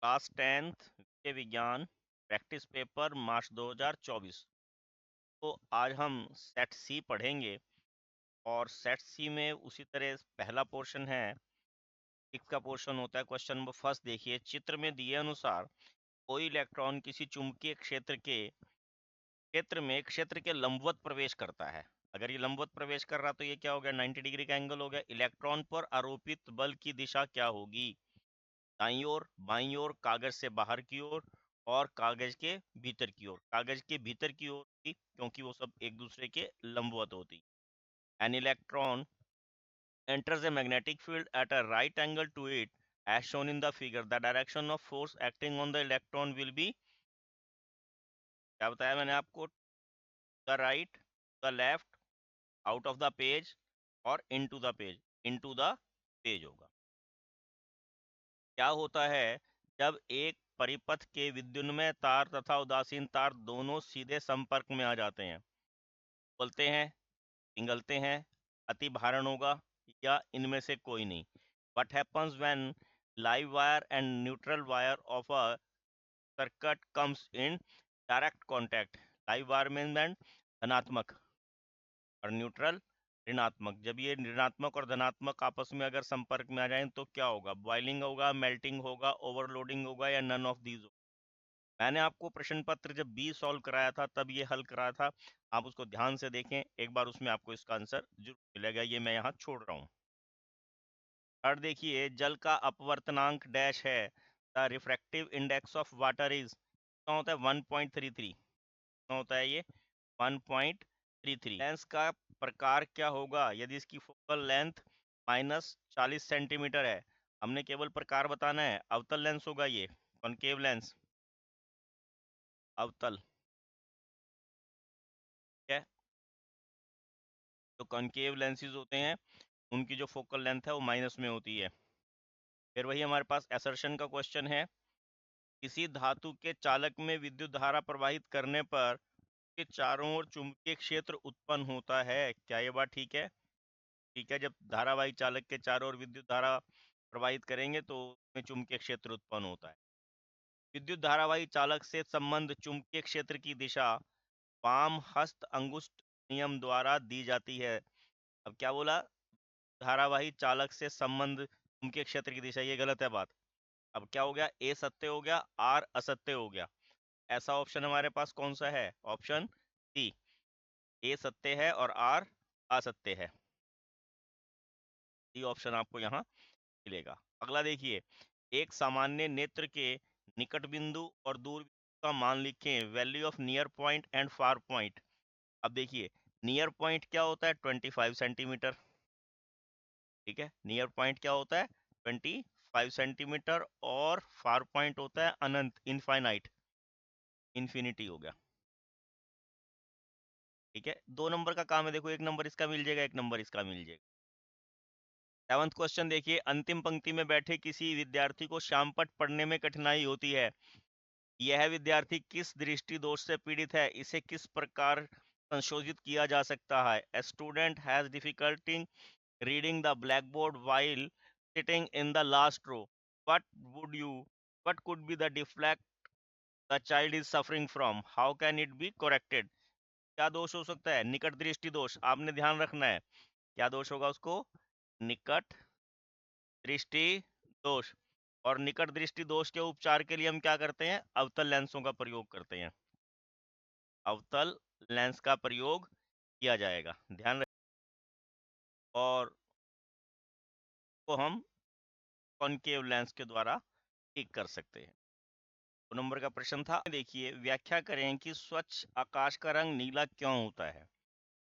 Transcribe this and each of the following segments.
Class 10th विषय विज्ञान practice paper मार्च 2024। तो आज हम सेट सी पढ़ेंगे और सेट सी में उसी तरह पहला पोर्शन है, सिक्स का पोर्शन होता है। क्वेश्चन नंबर फर्स्ट देखिए, चित्र में दिए अनुसार कोई इलेक्ट्रॉन किसी चुंबकीय क्षेत्र के लंबवत प्रवेश करता है। अगर ये लंबवत प्रवेश कर रहा तो ये क्या हो गया, 90 डिग्री का एंगल हो गया। इलेक्ट्रॉन पर आरोपित बल की दिशा क्या होगी? दाईं ओर, बाईं ओर, कागज से बाहर की ओर और कागज के भीतर की ओर। कागज के भीतर की ओर की, क्योंकि वो सब एक दूसरे के लंबवत होती। An electron enters a magnetic field at a right angle to it as shown in the figure. The direction of force acting on the electron will be, क्या बताया मैंने आपको, the right, the left, out of the page और into the page. Into the page होगा। क्या होता है जब एक परिपथ के विद्युन्मय तार तथा उदासीन तार दोनों सीधे संपर्क में आ जाते हैं? बोलते हैं, पिघलते हैं, अति भारण होगा या इनमें से कोई नहीं। What happens when live wire and neutral wire of a circuit comes in direct contact? Live wire में धनात्मक और न्यूट्रल ऋणात्मक। जब ये ऋणात्मक और धनात्मक आपस में अगर संपर्क में आ जाएं तो क्या होगा? बॉइलिंग होगा, मेल्टिंग होगा, ओवरलोडिंग होगा या नन ऑफ दीज। मैंने आपको प्रश्न पत्र जब बी सॉल्व कराया था तब ये हल कराया था, आप उसको ध्यान से देखें एक बार, उसमें आपको इसका आंसर जरूर मिलेगा। ये मैं यहाँ छोड़ रहा हूँ। और देखिए, जल का अपवर्तनांक डैश है। The refractive index of water is, कितना होता है? 1.33। कितना होता है ये? 1.33। लेंस का प्रकार क्या होगा यदि इसकी फोकल लेंथ -40 सेंटीमीटर है? हमने केवल प्रकार बताना है। अवतल लेंस होगा ये, कॉनकेव लेंस, अवतल। ठीक है, तो कॉनकेव लेंसेज होते हैं, उनकी जो फोकल लेंथ है वो माइनस में होती है। फिर वही हमारे पास असर्शन का क्वेश्चन है, किसी धातु के चालक में विद्युत धारा प्रवाहित करने पर के चारों ओर चुंबकीय क्षेत्र उत्पन्न होता है। क्या ये बात ठीक है? ठीक है, जब धारावाही चालक के चारों ओर विद्युत धारा प्रवाहित करेंगे तो उसमें चुंबकीय क्षेत्र उत्पन्न होता है। विद्युत धारावाही चालक से संबंध चुंबकीय क्षेत्र की दिशा वाम हस्त अंगुष्ठ नियम द्वारा दी जाती है। अब क्या बोला? धारावाही चालक से संबंध चुंबकीय क्षेत्र की दिशा, ये गलत है बात। अब क्या हो गया? ए सत्य हो गया, आर असत्य हो गया। ऐसा ऑप्शन हमारे पास कौन सा है? ऑप्शन सी, ए सत्य है और आर असत्य है। डी ऑप्शन आपको यहाँ मिलेगा। अगला देखिए, एक सामान्य नेत्र के निकट बिंदु और दूर बिंदु का मान लिखें। Value of near point and far point. अब देखिए, नियर पॉइंट क्या होता है? 25 सेंटीमीटर। ठीक है, नियर पॉइंट क्या होता है? 25 सेंटीमीटर। और फार पॉइंट होता है अनंत, इनफाइनाइट, इन्फिनिटी हो गया। ठीक है, 2 नंबर का काम है। देखो, 1 नंबर इसका मिल जाएगा, 1 नंबर इसका मिल जाएगा। 7वां क्वेश्चन देखिए, अंतिम पंक्ति में बैठे किसी विद्यार्थी को श्यामपट्ट पढ़ने में कठिनाई होती है। यह विद्यार्थी किस दृष्टि दोष से पीड़ित है? इसे किस प्रकार संशोधित किया जा सकता है? A student has difficulty reading the blackboard while sitting in the last row. What could be the defect the child is suffering from? How can it be corrected? क्या दोष हो सकता है? निकट दृष्टि दोष। आपने ध्यान रखना है, क्या दोष होगा उसको? निकट दृष्टि दोष। और निकट दृष्टि दोष के उपचार के लिए हम क्या करते हैं? अवतल लेंसों का प्रयोग करते हैं। अवतल लेंस का प्रयोग किया जाएगा, ध्यान रखें। और को हम कॉनकेव लेंस के द्वारा ठीक कर सकते हैं। 2 नंबर का प्रश्न था, देखिए, व्याख्या करें कि स्वच्छ आकाश का रंग नीला क्यों होता है।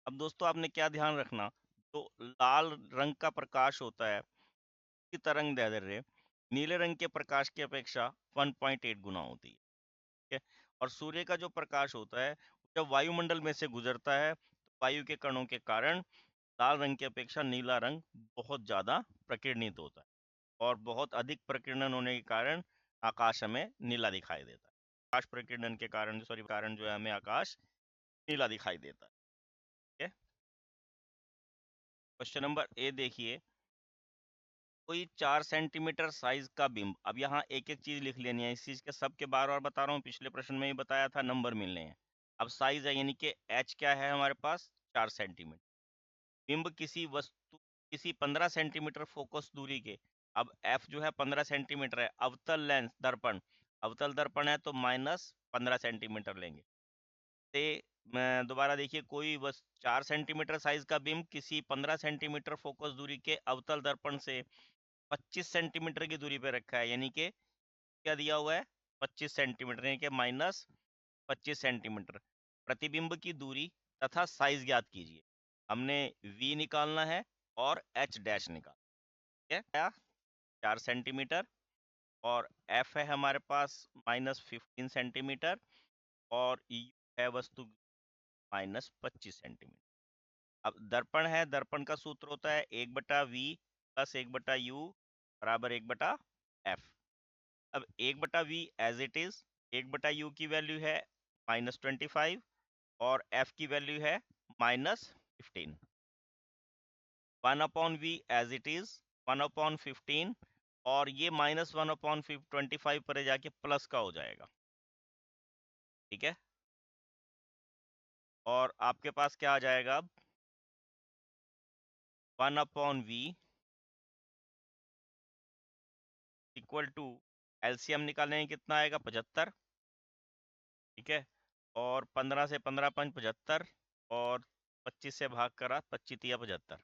अब दोस्तों, आपने क्या ध्यान रखना, तो लाल रंग का प्रकाश होता है की तरंग दैर्ध्य नीले रंग के प्रकाश की अपेक्षा 1.8 गुना होती है। ठीक है, और सूर्य का जो प्रकाश होता है जब वायुमंडल में से गुजरता है तो वायु के कणों के कारण लाल रंग की अपेक्षा नीला रंग बहुत ज्यादा प्रकीर्णित होता है, और बहुत अधिक प्रकीर्णन होने के कारण आकाश हमें नीला दिखाई देता है। आकाश प्रकीर्णन के कारण जो है हमें आकाश नीला दिखाई देता है। ठीक है, क्वेश्चन नंबर ए देखिए, कोई 4 सेंटीमीटर साइज का बिंब, अब यहाँ एक एक चीज लिख लेनी है, इस चीज के सब के बार बार बता रहा हूँ, पिछले प्रश्न में ही बताया था, नंबर मिलने हैं। अब साइज है यानी कि h क्या है हमारे पास 4 सेंटीमीटर। बिंब किसी वस्तु किसी 15 सेंटीमीटर फोकस दूरी के, अब f जो है 15 सेंटीमीटर है, अवतल लेंस दर्पण, अवतल दर्पण है तो माइनस 15 सेंटीमीटर लेंगे। से मैं दोबारा देखिए, कोई बस 4 सेंटीमीटर साइज का बिंब किसी 15 सेंटीमीटर फोकस दूरी के अवतल दर्पण से 25 सेंटीमीटर की दूरी पे रखा है, यानी कि क्या दिया हुआ है 25 सेंटीमीटर, यानी कि माइनस 25 सेंटीमीटर। प्रतिबिंब की दूरी तथा साइज ज्ञात कीजिए। हमने v निकालना है और h डैश निकाल, ठीक है, 4 सेंटीमीटर और f है हमारे पास माइनस 15 सेंटीमीटर और u है वस्तु माइनस 25 सेंटीमीटर। अब दर्पण है, दर्पण का सूत्र होता है 1/v प्लस 1/u बराबर 1/f। अब 1/v as it is, 1/u की वैल्यू है -25 और f की वैल्यू है -15। 1/v एज इट इज 1/15 और ये -1/25 पर जाके प्लस का हो जाएगा, ठीक है। और आपके पास क्या आ जाएगा अब 1/v इक्वल टू, एलसीएम निकालेंगे कितना आएगा 75, ठीक है। और 15 से 15 5 75 और 25 से भाग करा 25 तिया 75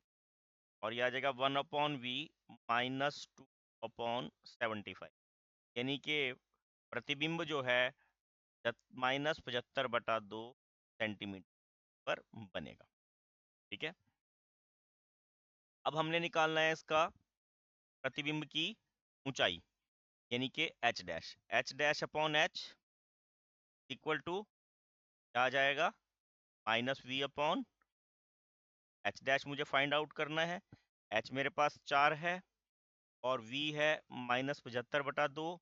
और यह आ जाएगा 1/v -2/75, यानी कि प्रतिबिंब जो है -75/2 सेंटीमीटर पर बनेगा, ठीक है। अब हमने निकालना है इसका प्रतिबिंब की ऊंचाई, यानी कि h डैश इक्वल टू क्या आ जाएगा -v/, h डैश मुझे फाइंड आउट करना है। h मेरे पास 4 है और v है -75/2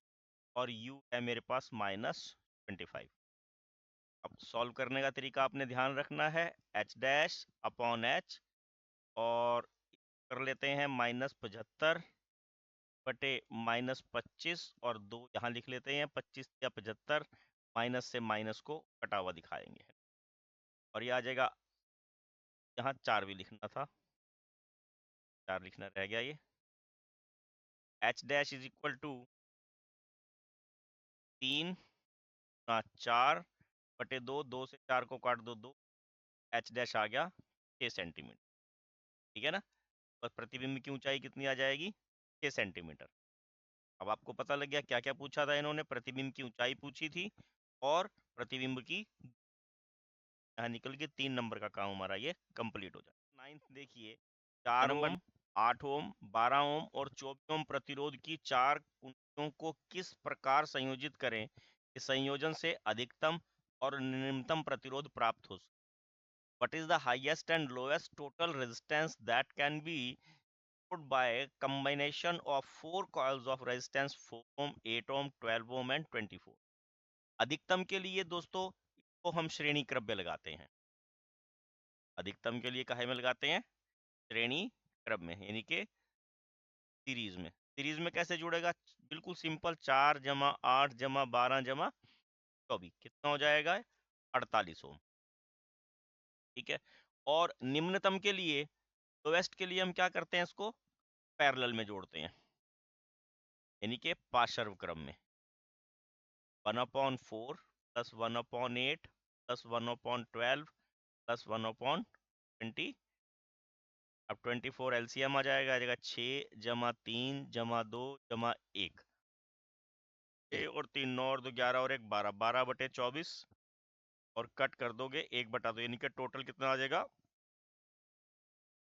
और u है मेरे पास -25। अब सॉल्व करने का तरीका आपने ध्यान रखना है, h' और कर लेते हैं -75 बटे -25 और 2 यहाँ लिख लेते हैं, 25 या 75, माइनस से माइनस को कटा हुआ दिखाएंगे और ये आ जाएगा, यहाँ 4 भी लिखना था, 4 लिखना रह गया, ये h' इज इक्वल टू 3/4/2, 2 से 4 को काट दो 2, h' आ गया 6 सेंटीमीटर, ठीक है ना। और प्रतिबिंब की ऊंचाई कितनी आ जाएगी 6 सेंटीमीटर। अब आपको पता लग गया क्या क्या पूछा था इन्होंने, प्रतिबिंब की ऊंचाई पूछी थी और प्रतिबिंब की, यहाँ निकल के 3 नंबर का काम हमारा ये कंप्लीट हो जाए। 9th देखिए, 4 ओम 8 ओम 12 ओम और 24 ओम प्रतिरोध की 4 कुंडलियों को किस प्रकार संयोजित करें कि संयोजन से अधिकतम और न्यूनतम प्रतिरोध प्राप्त हो। What is the highest and lowest total resistance that can be put by combination of 4 coils of resistance 4 ohm 8 ohm 12 ohm and 24। अधिकतम के लिए दोस्तों को हम श्रेणी क्रम में लगाते हैं, अधिकतम के लिए काहे में लगाते हैं श्रेणी क्रम में, यानी कि सीरीज में। सीरीज में कैसे जुड़ेगा, बिल्कुल सिंपल, 4 जमा 8 जमा 12 जमा 24 कितना हो जाएगा 48 ओम, ठीक है। और निम्नतम के लिए, लोएस्ट के लिए हम क्या करते हैं, इसको पैरेलल में जोड़ते हैं, यानी कि पार्श्व क्रम में। 1/4 प्लस 1/8 प्लस 1/12 प्लस 1/20। अब 24 एलसीएम आ जाएगा 6 जमा 3 जमा 2 जमा 1, 6 और 3 9 और 2 11 और 1 12, 12/24 और कट कर दोगे 1/2, यानी कि टोटल कितना आ जाएगा,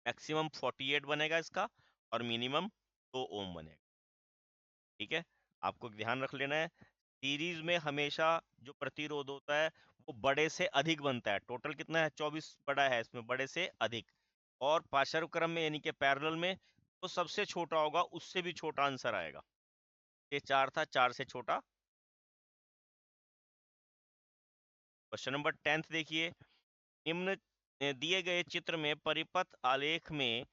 मैक्सिमम 48 बनेगा इसका और मिनिमम 2 ओम बनेगा, ठीक है। आपको ध्यान रख लेना है, सीरीज में हमेशा जो प्रतिरोध होता है वो बड़े से अधिक बनता है। टोटल कितना है 24 बड़ा है, इसमें बड़े से अधिक, और पार्श्व क्रम में यानी कि पैरेलल में तो सबसे छोटा होगा, उससे भी छोटा आंसर आएगा। ये 4 था, 4 से छोटा। क्वेश्चन नंबर 10 देखिए, निम्न दिए गए चित्र में परिपथ आलेख में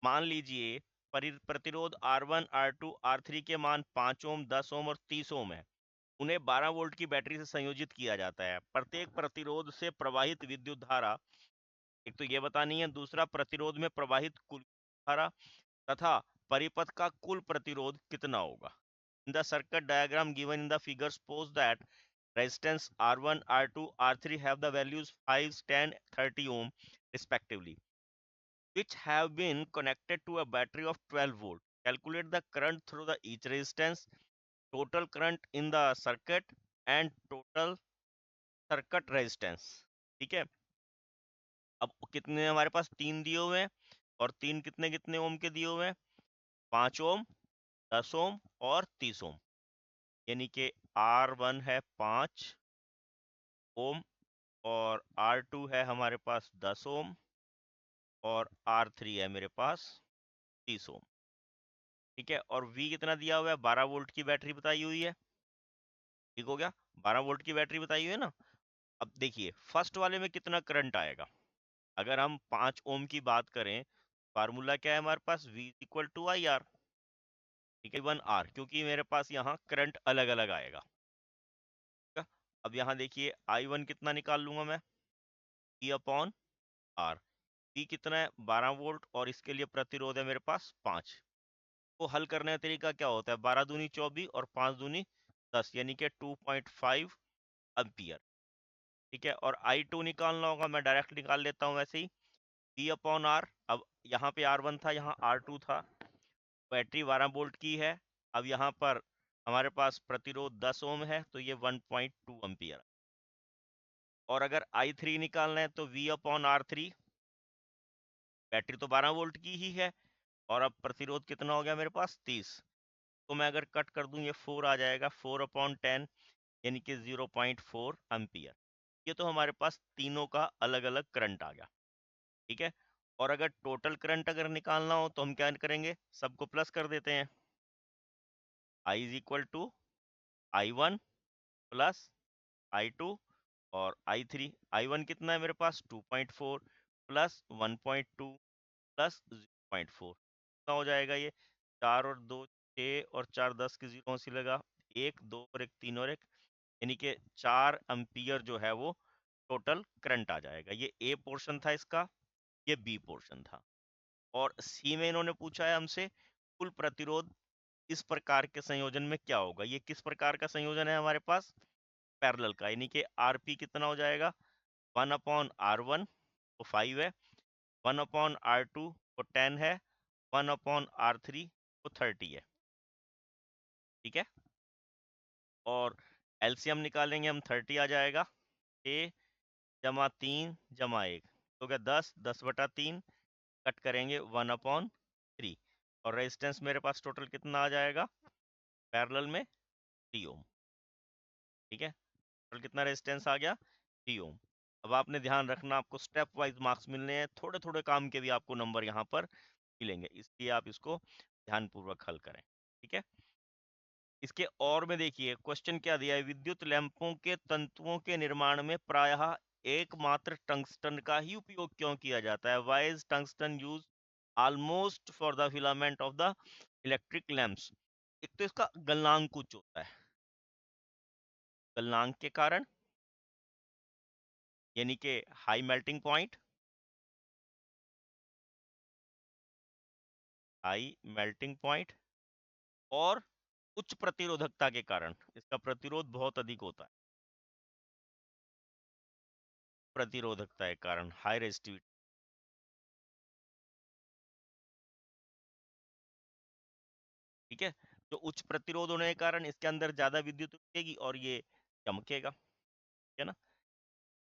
मान लीजिए प्रतिरोध R1, R2, R3 के मान 5 ओम, 10 ओम और 30 ओम है। उन्हें 12 वोल्ट की बैटरी से संयोजित किया जाता है। प्रत्येक प्रतिरोध से प्रवाहित विद्युत धारा, एक तो ये बतानी है, दूसरा प्रतिरोध में प्रवाहित कुल धारा तथा परिपथ का कुल प्रतिरोध कितना होगा। In the circuit diagram given in the figure, suppose that resistance R1, R2, R3 have the values 5, 10, 30 ohm respectively, which have been connected to a battery of 12 volt. Calculate the current through the each resistance, total current in the circuit and total circuit resistance. ठीक है, अब कितने हमारे पास तीन दिए हुए हैं, और तीन कितने कितने ओम के दिए हुए हैं, 5 ओम, 10 ओम और 30 ओम। यानी कि R1 है 5 ओम और R2 है हमारे पास 10 ओम और R3 है मेरे पास 30 ओम। ठीक है, और V कितना दिया हुआ है, 12 वोल्ट की बैटरी बताई हुई है। ठीक हो गया, 12 वोल्ट की बैटरी बताई हुई है ना। अब देखिए फर्स्ट वाले में कितना करंट आएगा। अगर हम 5 ओम की बात करें, फार्मूला क्या है हमारे पास, V equal to I R. ठीक है, 1R, क्योंकि मेरे पास यहाँ करंट अलग अलग आएगा। ठीक है? अब यहाँ देखिए I1 कितना निकाल लूंगा मैं, E अपॉन आर। पी कितना है, 12 वोल्ट, और इसके लिए प्रतिरोध है मेरे पास 5। तो हल करने का तरीका क्या होता है, 12 दूनी 24 और 5 दूनी 10, यानी कि 2.5 एम्पियर। ठीक है, और I2 निकालना होगा, मैं डायरेक्ट निकाल लेता हूँ वैसे ही, P अपॉन आर। अब यहाँ पे R1 था, यहाँ R2 था, बैटरी 12 वोल्ट की है। अब यहाँ पर हमारे पास प्रतिरोध 10 ओम है, तो ये 1.2 एम्पियर। और अगर I3 निकालना है तो V अपॉन R3, बैटरी तो 12 वोल्ट की ही है, और अब प्रतिरोध कितना हो गया मेरे पास 30। तो मैं अगर कट कर दूं, ये 4 आ जाएगा, 4 अपॉन 10 यानी कि 0.4 एम्पियर। ये तो हमारे पास तीनों का अलग अलग करंट आ गया। ठीक है, और अगर टोटल करंट अगर निकालना हो तो हम क्या करेंगे, सबको प्लस कर देते हैं। I is equal to I1 plus I2 और I3। I1 कितना है मेरे पास 2.4 प्लस 1.2 प्लस 0.4, कितना हो जाएगा ये, 4 और 2 6 और 4 10 की जीरो सी लगा, 1 2 और 1 3 और 1, यानी कि 4 एम्पियर जो है वो टोटल करंट आ जाएगा। ये ए पोर्शन था इसका, ये बी पोर्शन था। और सी में इन्होंने पूछा है हमसे कुल प्रतिरोध इस प्रकार के संयोजन में क्या होगा। ये किस प्रकार का संयोजन है हमारे पास, पैरेलल का, यानी कि आरपी कितना हो जाएगा, 1 अपॉन R1 तो 5 है, 1 अपॉन R2 तो 10 है, 1 अपॉन R3 तो 30 है। ठीक है, और एलसीएम निकालेंगे हम, 30 आ जाएगा, 6 जमा 3 जमा 1 तो क्या 10, 10/3, कट करेंगे 1 अपॉन 3, और रेजिस्टेंस मेरे पास टोटल कितना आ जाएगा पैरेलल में 3 ओम। ठीक है, टोटल कितना रेजिस्टेंस आ गया 3 ओम। अब आपने ध्यान रखना, आपको स्टेप वाइज मार्क्स मिलने हैं, थोड़े थोड़े काम के भी आपको नंबर यहाँ पर मिलेंगे, इसलिए आप इसको ध्यानपूर्वक हल करें। ठीक है, इसके और में देखिए क्वेश्चन क्या दिया है, विद्युत लैंपों के तंतुओं के निर्माण में प्रायः एकमात्र टंगस्टन का ही उपयोग क्यों किया जाता है। Why is tungsten use almost for the filament of the electric lamps. एक तो इसका गलनांक उच्च होता है, गलनांक के कारण, यानी कि high melting point, high melting point, और उच्च प्रतिरोधकता के कारण, इसका प्रतिरोध बहुत अधिक होता है, प्रतिरोधकता के कारण हाई रेजिस्टिविटी। ठीक है, जो उच्च प्रतिरोध होने के कारण इसके अंदर ज्यादा विद्युत रुकेगी और ये चमकेगा। है ना,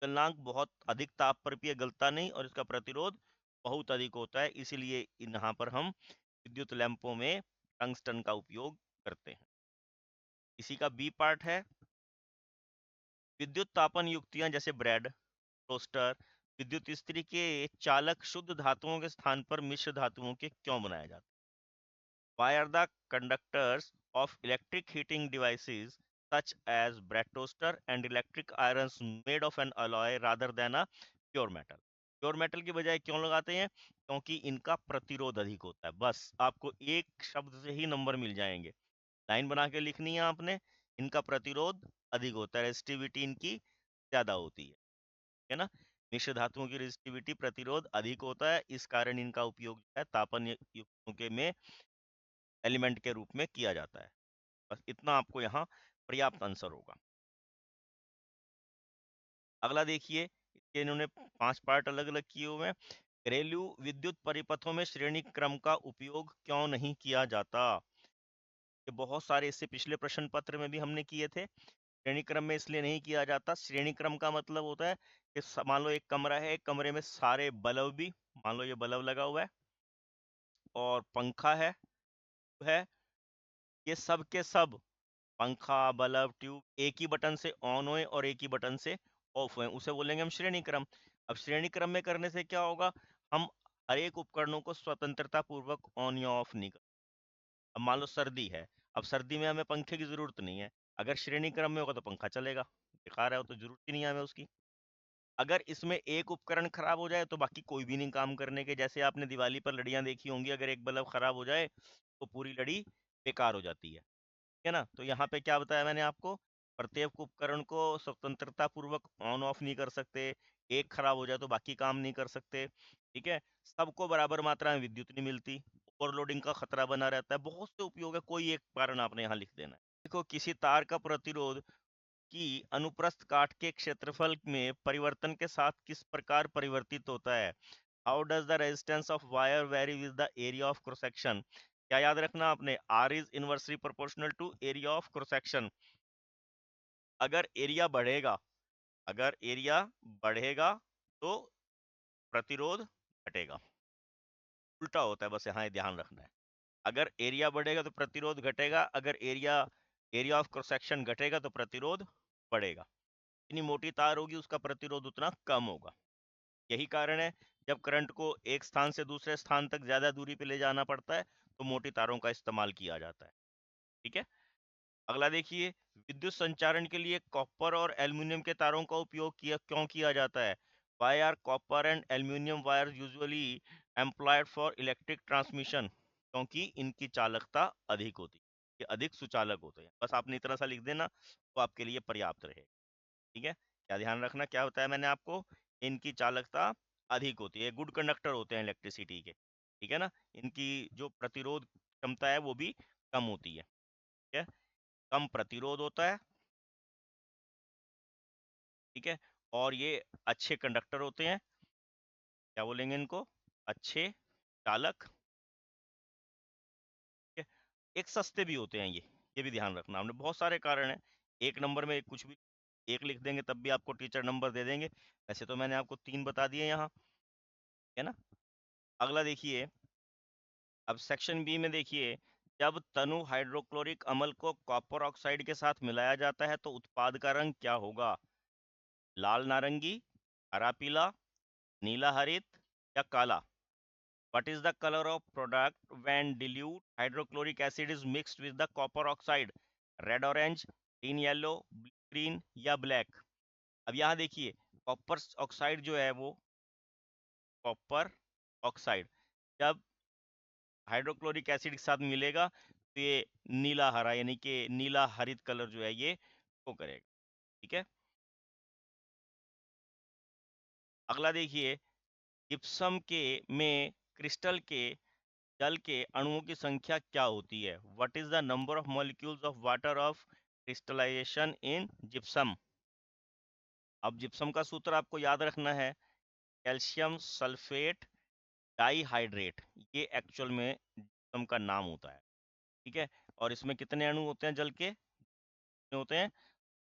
गलनांक बहुत अधिक ताप पर भी ये गलता नहीं, और इसका प्रतिरोध बहुत अधिक होता है, इसीलिए यहाँ पर हम विद्युत लैंपों में टंगस्टन का उपयोग करते हैं। इसी का बी पार्ट है, विद्युत तापन युक्तियां जैसे ब्रेड, टोस्टर, विद्युत इस्त्री के चालक शुद्ध धातुओं के स्थान पर मिश्र धातुओं के क्यों बनाए जाते हैं। Why are the conductors of electric heating devices such as bread toaster and electric irons made of an alloy rather than a pure metal? Pure metal की बजाय क्यों लगाते हैं? क्योंकि इनका प्रतिरोध अधिक होता है। बस आपको एक शब्द से ही नंबर मिल जाएंगे, लाइन बना के लिखनी है आपने। इनका प्रतिरोध अधिक होता है, रेजिस्टिविटी इनकी ज्यादा होती है ना। मिश्र धातुओं की रेजिस्टिविटी प्रतिरोध अधिक होता है, इस कारण इनका उपयोग जो है तापन युक्तों के में एलिमेंट के रूप में किया जाता है। बस इतना आपको यहाँ पर्याप्त आंसर होगा। अगला देखिए, इसके इन्होंने 5 पार्ट अलग अलग किए हुए हैं। घरेलू विद्युत परिपथों में श्रेणी क्रम का उपयोग क्यों नहीं किया जाता? ये बहुत सारे इससे पिछले प्रश्न पत्र में भी हमने किए थे। श्रेणी क्रम में इसलिए नहीं किया जाता, श्रेणी क्रम का मतलब होता है कि मान लो एक कमरा है, एक कमरे में सारे बल्ब भी, मान लो ये बल्ब लगा हुआ है और पंखा है, ये सब के सब पंखा बल्ब ट्यूब एक ही बटन से ऑन होए और एक ही बटन से ऑफ होए, उसे बोलेंगे हम श्रेणी क्रम। अब श्रेणी क्रम में करने से क्या होगा, हम हर एक उपकरणों को स्वतंत्रता पूर्वक ऑन या ऑफ नहीं कर। अब मान लो सर्दी है, अब सर्दी में हमें पंखे की जरूरत नहीं है, अगर श्रेणी क्रम में होगा तो पंखा चलेगा, बेकार है वो तो, जरूरत ही नहीं है हमें उसकी। अगर इसमें एक उपकरण खराब हो जाए तो बाकी कोई भी नहीं काम करने के, जैसे आपने दिवाली पर लड़ियां देखी होंगी, अगर एक बल्ब खराब हो जाए तो पूरी लड़ी बेकार हो जाती है ना। तो यहाँ पे क्या बताया मैंने आपको, प्रत्येक उपकरण को स्वतंत्रता पूर्वक ऑन ऑफ नहीं कर सकते, एक खराब हो जाए तो बाकी काम नहीं कर सकते, ठीक है। सबको बराबर मात्रा में विद्युत नहीं मिलती, ओवरलोडिंग का खतरा बना रहता है, बहुत से उपयोग है, कोई एक कारण आपने यहाँ लिख देना है। देखो, किसी तार का प्रतिरोध की अनुप्रस्थ काट के क्षेत्रफल में परिवर्तन के साथ किस प्रकार परिवर्तित होता है? How does the resistance of wire vary with the area of cross section? क्या याद रखना आपने, R is inversely proportional to area of cross section. अगर एरिया बढ़ेगा, अगर एरिया बढ़ेगा तो प्रतिरोध घटेगा, उल्टा होता है, बस यहाँ ये ध्यान रखना है। अगर एरिया बढ़ेगा तो प्रतिरोध घटेगा, अगर area area of cross section घटेगा तो प्रतिरोध बढ़ेगा। जितनी मोटी तार होगी उसका प्रतिरोध उतना कम होगा। यही कारण है जब करंट को एक स्थान से दूसरे स्थान तक ज्यादा दूरी पे ले जाना पड़ता है तो मोटी तारों का इस्तेमाल किया जाता है, ठीक है। अगला देखिए, विद्युत संचारण के लिए कॉपर और एल्युमिनियम के तारों का उपयोग क्यों किया जाता है? Why are copper and aluminium wire usually employed for electric transmission? क्योंकि इनकी चालकता अधिक होती है, ये अधिक सुचालक होते हैं। बस आपने इतना सा लिख देना तो आपके लिए पर्याप्त रहेगा, ठीक है। क्या ध्यान रखना, क्या बताया मैंने आपको, इनकी चालकता अधिक होती है, गुड कंडक्टर होते हैं इलेक्ट्रिसिटी के, ठीक है ना। इनकी जो प्रतिरोध क्षमता है वो भी कम होती है, ठीक है, कम प्रतिरोध होता है, ठीक है। और ये अच्छे कंडक्टर होते हैं, क्या बोलेंगे इनको, अच्छे चालक, ठीक है। एक सस्ते भी होते हैं ये भी ध्यान रखना हमने, बहुत सारे कारण हैं, एक नंबर में कुछ भी एक लिख देंगे तब भी आपको टीचर नंबर दे देंगे। वैसे तो मैंने आपको 3 बता दिए यहाँ, है ना। अगला देखिए, अब सेक्शन बी में देखिए, जब तनु हाइड्रोक्लोरिक अम्ल को कॉपर ऑक्साइड के साथ मिलाया जाता है तो उत्पाद का रंग क्या होगा? लाल नारंगी, हरा पीला, नीला हरित या काला? What is the color of product when dilute hydrochloric acid is mixed with the copper oxide? Red orange, green yellow, green या black? अब यहाँ देखिए, कॉपर ऑक्साइड जो है वो, कॉपर ऑक्साइड जब हाइड्रोक्लोरिक एसिड के साथ मिलेगा तो ये नीला हरा यानी कि नीला हरित कलर जो है ये शो करेगा, ठीक है। अगला देखिए, जिप्सम के में क्रिस्टल के जल के अणुओं की संख्या क्या होती है? What is the number of molecules of water of crystallisation in gypsum? अब जिप्सम का सूत्र आपको याद रखना है, कैल्शियम सल्फेट डाइहाइड्रेट, ये एक्चुअल में जिप्सम का नाम होता है, ठीक है। और इसमें कितने अणु होते हैं जल के? कितने होते हैं?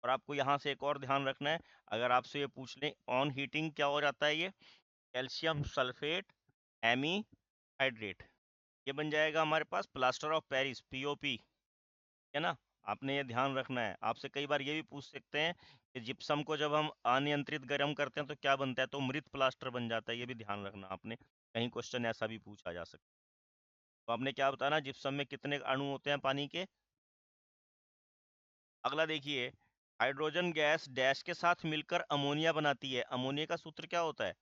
और आपको यहाँ से एक और ध्यान रखना है, अगर आपसे ये पूछ लें ऑन हीटिंग क्या हो जाता है, ये कैल्शियम सल्फेट एमी हाइड्रेट, ये बन जाएगा हमारे पास प्लास्टर ऑफ पेरिस, पीओपी, है ना। आपने ये ध्यान रखना है, आपसे कई बार ये भी पूछ सकते हैं कि जिप्सम को जब हम अनियंत्रित गर्म करते हैं तो क्या बनता है, तो मृत प्लास्टर बन जाता है, ये भी ध्यान रखना आपने, कहीं क्वेश्चन ऐसा भी पूछा जा सकता है। तो आपने क्या बताना, जिप्सम में कितने अणु होते हैं पानी के? अगला देखिए, हाइड्रोजन गैस डैश के साथ मिलकर अमोनिया बनाती है, अमोनिया का सूत्र क्या होता है?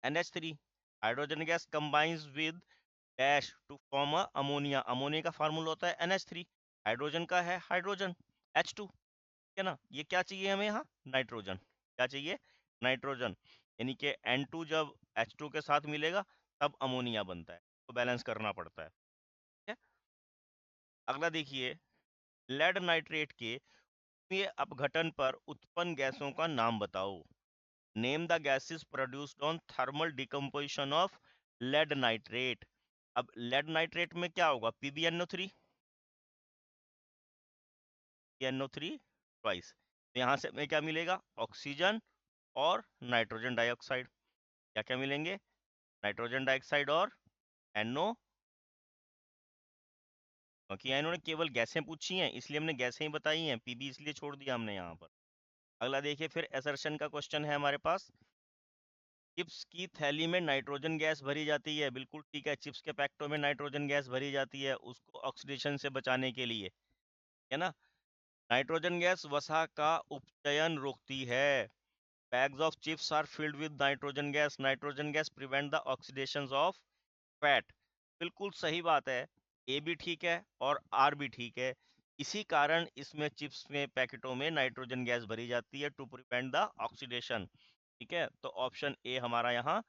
NH3 hydrogen gas combines with dash to form a ammonia, ammonia का फार्मूला होता है NH3, हाइड्रोजन का है हाइड्रोजन H2, है ना। ये क्या चाहिए हमें यहाँ, नाइट्रोजन, क्या चाहिए, नाइट्रोजन, यानी कि N2 जब H2 के साथ मिलेगा तब अमोनिया बनता है, तो बैलेंस करना पड़ता है, ठीक है। अगला देखिए, लेड नाइट्रेट के ये अपघटन पर उत्पन्न गैसों का नाम बताओ। Name the gases produced on thermal decomposition of lead nitrate. अब लेड नाइट्रेट में क्या होगा, PbNO3, NO3 ट्वाइस, तो यहाँ से हमें क्या मिलेगा, ऑक्सीजन और नाइट्रोजन डाइऑक्साइड, क्या क्या मिलेंगे, नाइट्रोजन डाइऑक्साइड और NO, क्योंकि यहाँ इन्होंने केवल गैसें पूछी हैं इसलिए हमने गैसें ही बताई हैं, पीबी इसलिए छोड़ दिया हमने यहाँ पर। अगला देखिए, फिर असर्शन का क्वेश्चन है हमारे पास, चिप्स की थैली में नाइट्रोजन गैस भरी जाती है, बिल्कुल ठीक है, चिप्स के पैकेटों में नाइट्रोजन गैस भरी जाती है उसको ऑक्सीडेशन से बचाने के लिए, है ना। नाइट्रोजन गैस वसा का उपचयन रोकती है, bags of chips are filled with nitrogen gas prevent the oxidation of fat, बिल्कुल सही बात है, ए भी ठीक है और आर भी ठीक है, इसी कारण इसमें चिप्स में पैकेटों में नाइट्रोजन गैस भरी जाती है टू प्रिवेंट द ऑक्सीडेशन, ठीक है। तो ऑप्शन ए हमारा यहाँ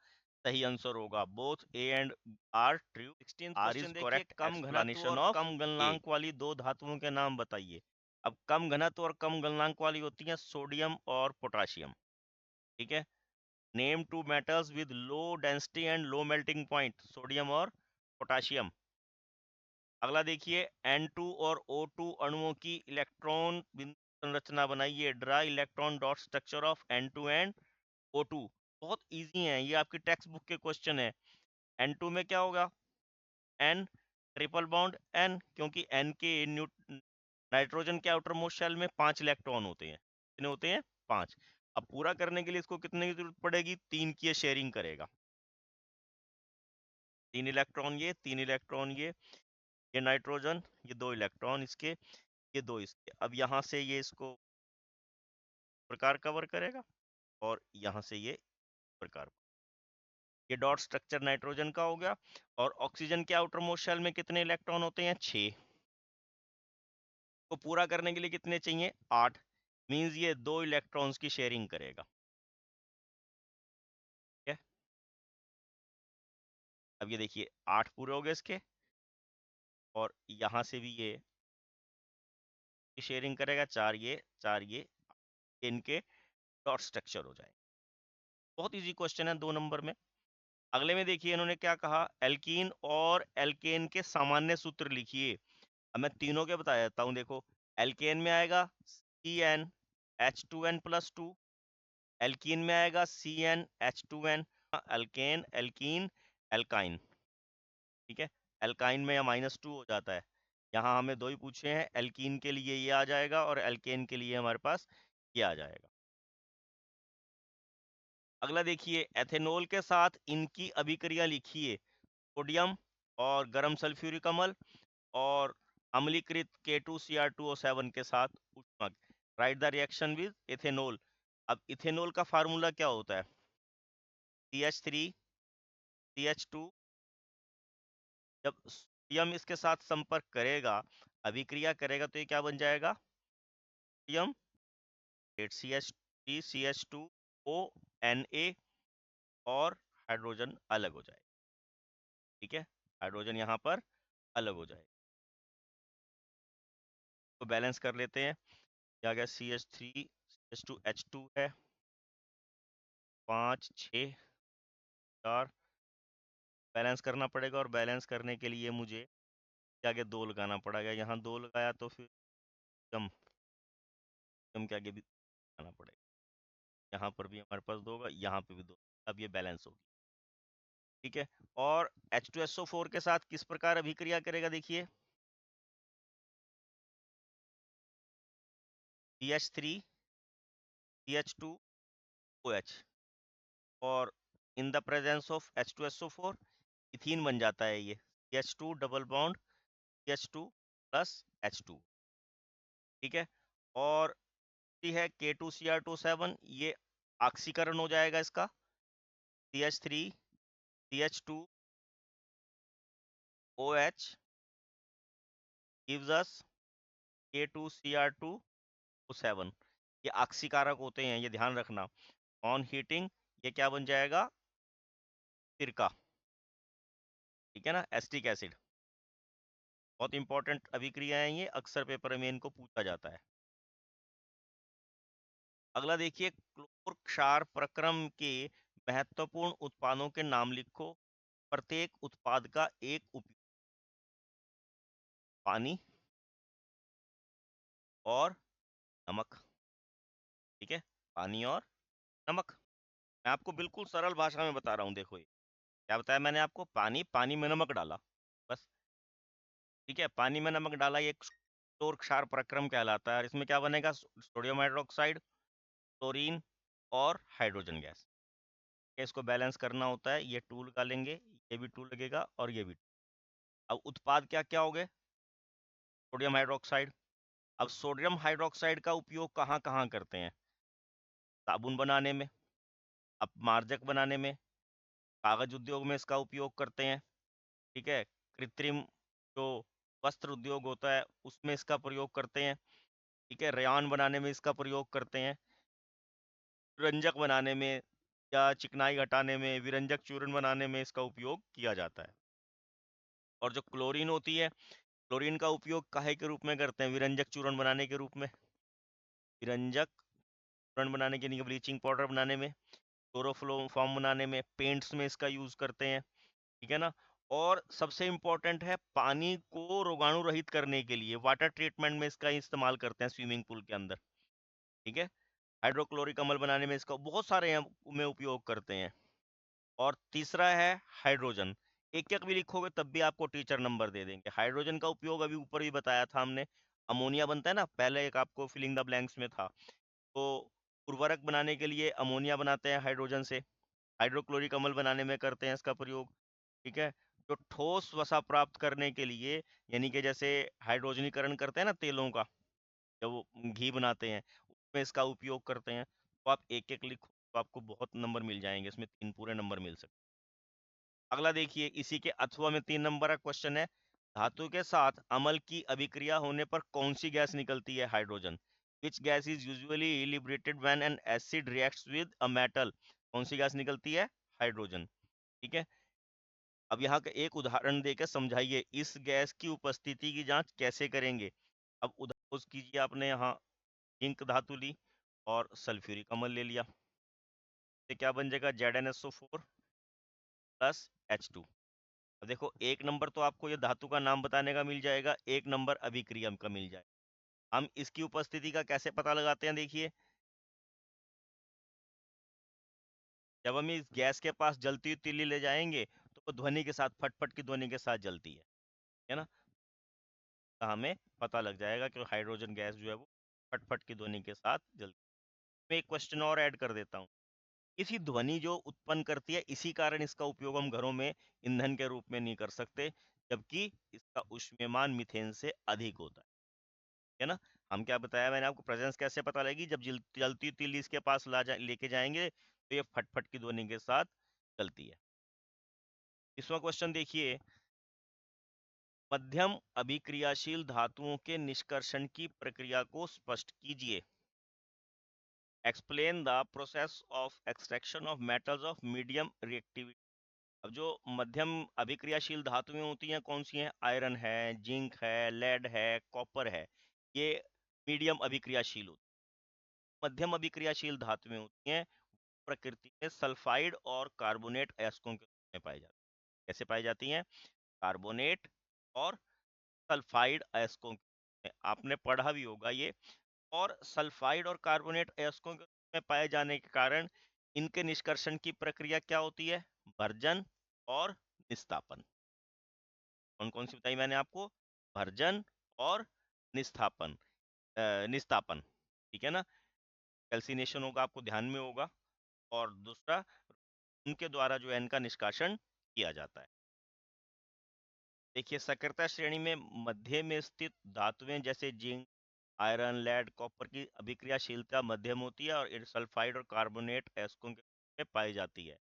सही आंसर होगा, both A and R true. 16th R question is देखिए, करेक्ट कम घनत्व एक्सप्लेनेशन और ऑफ कम ए। गलनांक वाली दो धातुओं के नाम बताइए। अब कम घनत्व और कम गलनांक वाली होती हैं सोडियम और पोटाशियम, ठीक है। Name two metals with low density and low melting point, sodium और पोटाशियम। अगला देखिए, N2 और O2 अणुओं की इलेक्ट्रॉन बिंदु संरचना बनाइए, draw electron dot structure of N2 and O2। बहुत इजी है, ये आपकी टेक्स्ट बुक के क्वेश्चन है। N2 में क्या होगा, N ट्रिपल बॉन्ड N, क्योंकि N के नाइट्रोजन के आउटर मोस्ट शेल में 5 इलेक्ट्रॉन होते हैं, कितने होते हैं, 5। अब पूरा करने के लिए इसको कितने की जरूरत पड़ेगी, 3 की शेयरिंग करेगा, 3 इलेक्ट्रॉन ये, 3 इलेक्ट्रॉन ये नाइट्रोजन, ये 2 इलेक्ट्रॉन इसके, ये 2 इसके। अब यहाँ से ये इसको प्रकार कवर करेगा और यहाँ से ये प्रकार, ये डॉट स्ट्रक्चर नाइट्रोजन का हो गया। और ऑक्सीजन के आउटर मोस्ट शेल में कितने इलेक्ट्रॉन होते हैं, 6, को पूरा करने के लिए कितने चाहिए, 8, मींस ये 2 इलेक्ट्रॉन्स की शेयरिंग करेगा, ठीक है। अब ये देखिए 8 पूरे हो गए इसके, और यहाँ से भी ये शेयरिंग करेगा, 4 ये 4 ये, इनके डॉट स्ट्रक्चर हो जाए। बहुत इजी क्वेश्चन है 2 नंबर में। अगले में देखिए इन्होंने क्या कहा, एल्कीन और एल्केन के सामान्य सूत्र लिखिए। अब मैं तीनों के बता देता हूँ, देखो एल्केन में आएगा CnH2n+2, एल्कीन में आएगा CnH2n, एल्केन एल्कीन एल्काइन, ठीक है। एल्काइन में या -2 हो जाता है, यहाँ हमें 2 ही पूछे हैं, एल्कीन के लिए ये आ जाएगा और एल्केन के लिए हमारे पास ये आ जाएगा। अगला देखिए, एथेनॉल के साथ इनकी अभिक्रिया लिखिए, सोडियम और गरम सल्फ्यूरिक अम्ल और अम्लीकृत K2Cr2O7 के साथ ऊष्मक, write the reaction with ethanol. अब इथेनॉल का फार्मूला क्या होता है, CH3 CH2, जब सोडियम इसके साथ संपर्क करेगा, अभिक्रिया करेगा, तो ये क्या बन जाएगा, सोडियम CH3 CH2O Na, और हाइड्रोजन अलग हो जाए, ठीक है, हाइड्रोजन यहाँ पर अलग हो जाए। तो बैलेंस कर लेते हैं, क्या गया, CH3 CH2H2 है, 5 6 4, बैलेंस करना पड़ेगा, और बैलेंस करने के लिए मुझे क्या आगे 2 लगाना पड़ेगा, यहाँ 2 लगाया तो फिर कम कम के आगे भी लगाना पड़ेगा, यहाँ पर भी हमारे पास 2 होगा, यहाँ पे भी 2, अब ये बैलेंस होगी, ठीक है। और H2SO4 के साथ किस प्रकार अभिक्रिया करेगा, देखिए CH3 CH2OH, और in the presence of H2SO4 ethene बन जाता है, ये CH2 double bond CH2 plus H2, ठीक है। और है K2Cr2O7, ये ऑक्सीकरण हो जाएगा इसका, CH3 CH2 OH gives us K2Cr2O7। ये ऑक्सीकारक होते हैं, ये ध्यान रखना। ऑन हीटिंग ये क्या बन जाएगा? सिरका। ठीक है ना, एसिटिक एसिड। बहुत इंपॉर्टेंट अभिक्रिया है ये, अक्सर पेपर में इनको पूछा जाता है। अगला देखिए, क्लोर क्षार प्रक्रम के महत्वपूर्ण उत्पादों के नाम लिखो। प्रत्येक उत्पाद का एक उपयोग। पानी और नमक। ठीक है, पानी और नमक। मैं आपको बिल्कुल सरल भाषा में बता रहा हूँ। देखो ये क्या बताया मैंने आपको, पानी, पानी में नमक डाला, बस। ठीक है, पानी में नमक डाला, ये क्लोर क्षार प्रक्रम कहलाता है। और इसमें क्या बनेगा? सोडियम हाइड्रोक्साइड, क्लोरीन और हाइड्रोजन गैस। इसको बैलेंस करना होता है। ये टूल का लेंगे, ये भी टूल लगेगा और ये भी। अब उत्पाद क्या क्या हो गए? Sodium hydroxide. अब सोडियम हाइड्रोक्साइड का उपयोग कहाँ कहाँ करते हैं? साबुन बनाने में, अपमार्जक बनाने में, कागज उद्योग में इसका उपयोग करते हैं। ठीक है, कृत्रिम जो वस्त्र उद्योग होता है उसमें इसका प्रयोग करते हैं। ठीक है, रेयॉन बनाने में इसका प्रयोग करते हैं। रंजक बनाने में या चिकनाई हटाने में, विरंजक चूर्ण बनाने में इसका उपयोग किया जाता है। और जो क्लोरीन होती है, क्लोरीन का उपयोग काहे के रूप में करते हैं? विरंजक चूर्ण बनाने के रूप में। विरंजक चूर्ण बनाने के लिए, ब्लीचिंग पाउडर बनाने में, क्लोरोफॉर्म बनाने में, पेंट्स में इसका यूज करते हैं। ठीक है ना। और सबसे इम्पोर्टेंट है, पानी को रोगाणु रहित करने के लिए वाटर ट्रीटमेंट में इसका इस्तेमाल करते हैं, स्विमिंग पूल के अंदर। ठीक है, हाइड्रोक्लोरिक अम्ल बनाने में इसका बहुत सारे में उपयोग करते हैं। और तीसरा है हाइड्रोजन। एक एक भी लिखोगे तब भी आपको टीचर नंबर दे देंगे। हाइड्रोजन का उपयोग अभी ऊपर भी बताया था हमने, अमोनिया बनता है ना, पहले एक आपको फिलिंग द ब्लैंक्स में था। तो उर्वरक बनाने के लिए अमोनिया बनाते हैं हाइड्रोजन से। हाइड्रोक्लोरिक अम्ल बनाने में करते हैं इसका प्रयोग। ठीक है, जो ठोस वसा प्राप्त करने के लिए, यानी कि जैसे हाइड्रोजनीकरण करते हैं ना तेलों का, जब वो घी बनाते हैं उसमें इसका उपयोग करते हैं। तो आप एक एक लिखो तो आपको बहुत नंबर मिल जाएंगे, इसमें 3 पूरे नंबर मिल सकते। अगला देखिए, इसी के अथवा में 3 नंबर का क्वेश्चन है। धातु के साथ अम्ल की अभिक्रिया होने पर कौन सी गैस निकलती है? Hydrogen. Which gas is usually liberated when an acid reacts with a metal? कौन सी गैस निकलती है? हाइड्रोजन। ठीक है, अब यहाँ का एक उदाहरण देकर समझाइए, इस गैस की उपस्थिति की जांच कैसे करेंगे? अब उदाहरण कीजिए, आपने यहाँ जिंक धातु ली और सल्फ्यूरिक अम्ल ले लिया, तो क्या बन जाएगा? ZnSO4 plus H2। अब देखो, एक नंबर तो आपको ये धातु का नाम बताने का मिल जाएगा, एक नंबर अभिक्रिया का मिल जाएगा। हम इसकी उपस्थिति का कैसे पता लगाते हैं? देखिए, जब हम इस गैस के पास जलती हुई तीली ले जाएंगे तो वो ध्वनि के साथ, फटफट की ध्वनि के साथ जलती है ना। तो हमें पता लग जाएगा कि हाइड्रोजन गैस जो है वो फटफट की ध्वनि के साथ जलती है। मैं एक क्वेश्चन और ऐड कर देता हूँ। इसी ध्वनि जो उत्पन्न करती है, इसी कारण इसका उपयोग हम घरों में ईंधन के रूप में नहीं कर सकते, जबकि इसका ऊष्मीयमान मीथेन से अधिक होता है ना। हम क्या बताया मैंने आपको, प्रेजेंस कैसे पता लगेगी? जब जलती तीली इसके पास लेके जाएंगे तो ये फटफट की ध्वनि के साथ चलती है। इसवा क्वेश्चन देखिए, मध्यम अभिक्रियाशील धातुओं के निष्कर्षण की प्रक्रिया को स्पष्ट कीजिए। Explain the process of extraction of metals of medium reactivity. अब जो मध्यम अभिक्रियाशील धातुएं होती हैं कौन सी हैं? आयरन है, जिंक है, लेड है, कॉपर है। ये मीडियम अभिक्रियाशील होती हैं। मध्यम अभिक्रियाशील धातुएं होती हैं, प्रकृति में सल्फाइड और कार्बोनेट अयस्कों के रूप में पाई जाती हैं। कैसे पाई जाती हैं? कार्बोनेट और सल्फाइड अयस्कों में, आपने पढ़ा भी होगा ये। और सल्फाइड और कार्बोनेट अयस्कों के रूप में पाए जाने के कारण इनके निष्कर्षण की प्रक्रिया क्या होती है? भर्जन और निस्तापन। कौन कौन सी बताई मैंने आपको? भर्जन और निस्तापन। निस्तापन, ठीक है ना। कैल्सिनेशन होगा, आपको ध्यान में होगा। और दूसरा, उनके द्वारा जो है इनका निष्कासन किया जाता है। देखिए, सक्रियता श्रेणी में मध्य में स्थित धातुएं जैसे जिंक, आयरन, लेड, कॉपर की अभिक्रियाशीलता मध्यम होती है और सल्फाइड और कार्बोनेट अयस्कों के रूप में पाई जाती है।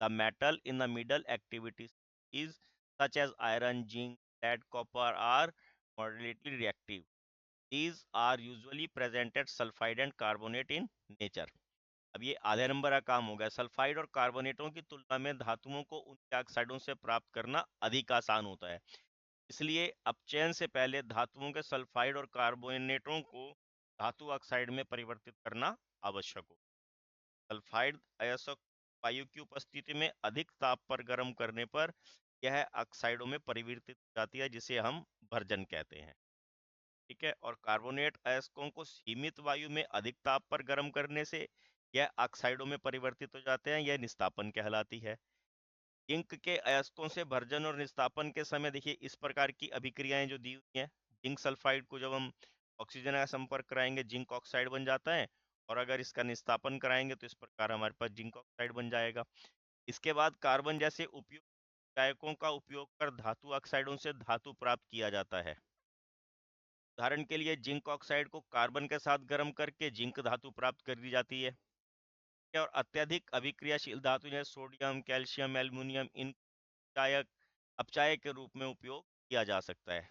The metal in the middle activities is such as iron, zinc, lead, copper are moderately reactive. These are usually presented sulfide and carbonate in nature. अब ये आधे नंबर का काम हो गया। सल्फाइड और कार्बोनेटों की तुलना में धातुओं को उनके ऑक्साइडों से प्राप्त करना अधिक आसान होता है, इसलिए अपचयन से पहले धातुओं के सल्फाइड और कार्बोनेटों को धातु ऑक्साइड में परिवर्तित करना आवश्यक हो। सल्फाइड अयस्क वायु की उपस्थिति में अधिक ताप पर गर्म करने पर यह ऑक्साइडों में परिवर्तित हो जाती है, जिसे हम भर्जन कहते हैं। ठीक है, और कार्बोनेट अयस्कों को सीमित वायु में अधिक ताप पर गर्म करने से यह ऑक्साइडों में परिवर्तित हो जाते हैं, यह निस्तापन कहलाती है। जिंक के अयस्कों से भर्जन और निस्तापन के समय देखिए इस प्रकार की अभिक्रियाएं जो दी हुई हैं। जिंक सल्फाइड को जब हम ऑक्सीजन का संपर्क कराएंगे जिंक ऑक्साइड बन जाता है, और अगर इसका निस्तापन कराएंगे तो इस प्रकार हमारे पास जिंक ऑक्साइड बन जाएगा। इसके बाद कार्बन जैसे उपयुक्त विलायकों का उपयोग कर धातु ऑक्साइडों से धातु प्राप्त किया जाता है। उदाहरण के लिए जिंक ऑक्साइड को कार्बन के साथ गर्म करके जिंक धातु प्राप्त कर दी जाती है। और अत्यधिक अभिक्रियाशील धातु जैसे सोडियम, कैल्शियम, एल्युमिनियम इन अपचायक के रूप में उपयोग किया जा सकता है,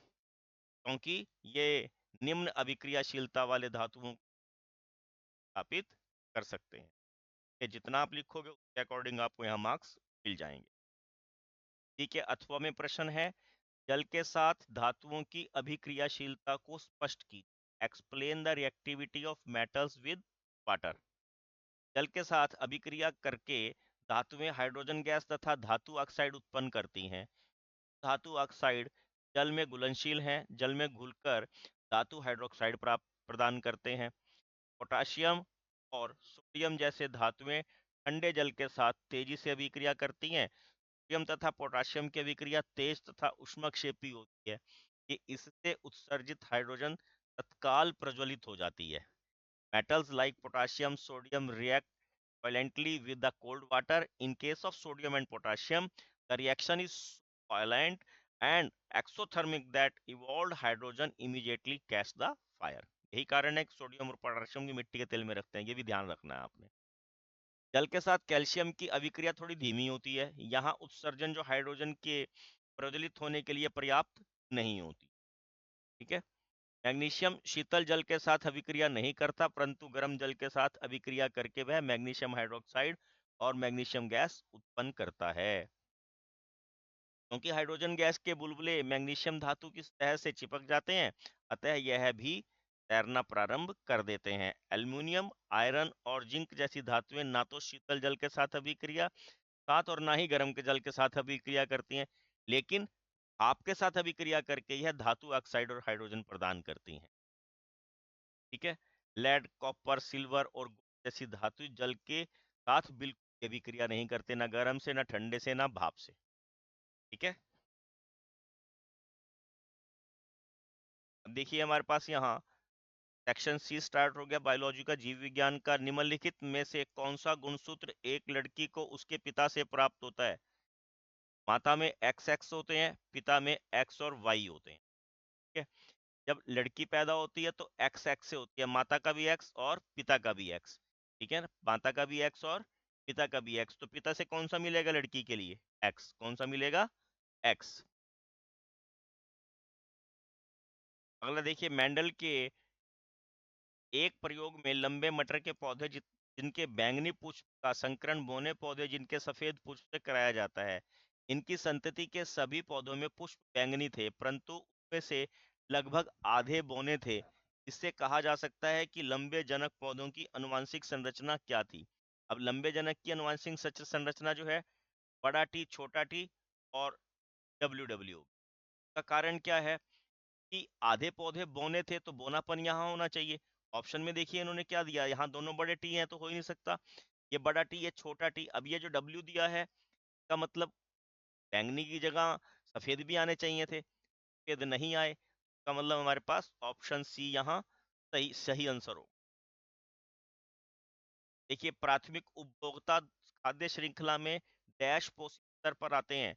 क्योंकि ये निम्न अभिक्रियाशीलता वाले धातुओं को स्थापित कर सकते हैं। ये जितना आप लिखोगे उसके अकॉर्डिंग आपको यहाँ मार्क्स मिल जाएंगे। ठीक है, अथवा में प्रश्न है, जल के साथ धातुओं की अभिक्रियाशीलता को स्पष्ट की। Explain the reactivity of metals with water. जल के साथ अभिक्रिया करके धातुएं हाइड्रोजन गैस तथा धातु ऑक्साइड उत्पन्न करती हैं। धातु ऑक्साइड जल में घुलनशील हैं, जल में घुलकर धातु हाइड्रोक्साइड प्राप्त प्रदान करते हैं। पोटाशियम और सोडियम जैसे धातुएं ठंडे जल के साथ तेजी से अभिक्रिया करती हैं। सोडियम तथा पोटाशियम की अभिक्रिया तेज तथा उष्मक्षेपी होती है। ये इससे उत्सर्जित हाइड्रोजन तत्काल प्रज्वलित हो जाती है। Metals like potassium, sodium react violently with the cold water. In case of sodium and potassium, the reaction is violent and exothermic that evolved hydrogen immediately catch the fire. यही कारण है कि सोडियम और पोटाशियम की मिट्टी के तेल में रखते हैं, ये भी ध्यान रखना है आपने। जल के साथ कैल्शियम की अभिक्रिया थोड़ी धीमी होती है। यहाँ उत्सर्जन जो हाइड्रोजन के प्रज्वलित होने के लिए पर्याप्त नहीं होती। ठीक है, मैग्नीशियम शीतल जल के साथ अभिक्रिया नहीं करता, परंतु गर्म जल के साथ अभिक्रिया करके वह मैग्नीशियम हाइड्रोक्साइड और मैग्नीशियम गैस उत्पन्न करता है। क्योंकि हाइड्रोजन गैस के बुलबुले मैग्नीशियम धातु की सतह से चिपक जाते हैं, अतः यह भी तैरना प्रारंभ कर देते हैं। एल्युमिनियम, आयरन और जिंक जैसी धातुएं ना तो शीतल जल के साथ अभिक्रिया साथ और ना ही गर्म के जल के साथ अभिक्रिया करती हैं, लेकिन आपके साथ अभिक्रिया करके यह धातु ऑक्साइड और हाइड्रोजन प्रदान करती हैं। ठीक है, लेड, कॉपर, सिल्वर और गोल्ड जैसी धातु जल के साथ बिल्कुल अभिक्रिया नहीं करते, ना गर्म से, ना ठंडे से, ना भाप से। ठीक है, अब देखिए हमारे पास यहाँ सेक्शन सी स्टार्ट हो गया, बायोलॉजी का, जीव विज्ञान का। निम्नलिखित में से कौन सा गुणसूत्र एक लड़की को उसके पिता से प्राप्त होता है? माता में XX होते हैं, पिता में X और Y होते हैं। ठीक है, जब लड़की पैदा होती है तो XX से होती है, माता का भी X और पिता का भी X। ठीक है ना, माता का भी X और पिता का भी X। तो पिता से कौन सा मिलेगा लड़की के लिए? X। कौन सा मिलेगा? X। अगला देखिए, मेंडल के एक प्रयोग में लंबे मटर के पौधे जिनके बैंगनी पुष्प का संकरण बोने पौधे जिनके सफेद पुष्प से कराया जाता है। इनकी संतति के सभी पौधों में पुष्प बैंगनी थे, परंतु उनमें से लगभग आधे बोने थे। इससे कहा जा सकता है कि लंबे जनक पौधों की आनुवंशिक संरचना क्या थी? अब लंबे जनक की आनुवंशिक संरचना जो है, बड़ा टी, छोटा टी और WW। का कारण क्या है कि आधे पौधे बोने थे, तो बोनापन यहाँ होना चाहिए। ऑप्शन में देखिए इन्होंने क्या दिया, यहाँ दोनों बड़े टी हैं तो हो ही नहीं सकता। ये बड़ा टी, ये छोटा टी। अब ये जो W दिया है का मतलब बैंगनी की जगह सफेद भी आने चाहिए थे, सफेद नहीं आए, का मतलब हमारे पास ऑप्शन सी यहाँ सही सही आंसर हो। देखिए, प्राथमिक उपभोक्ता खाद्य श्रृंखला में डैश पोषक स्तर पर आते हैं।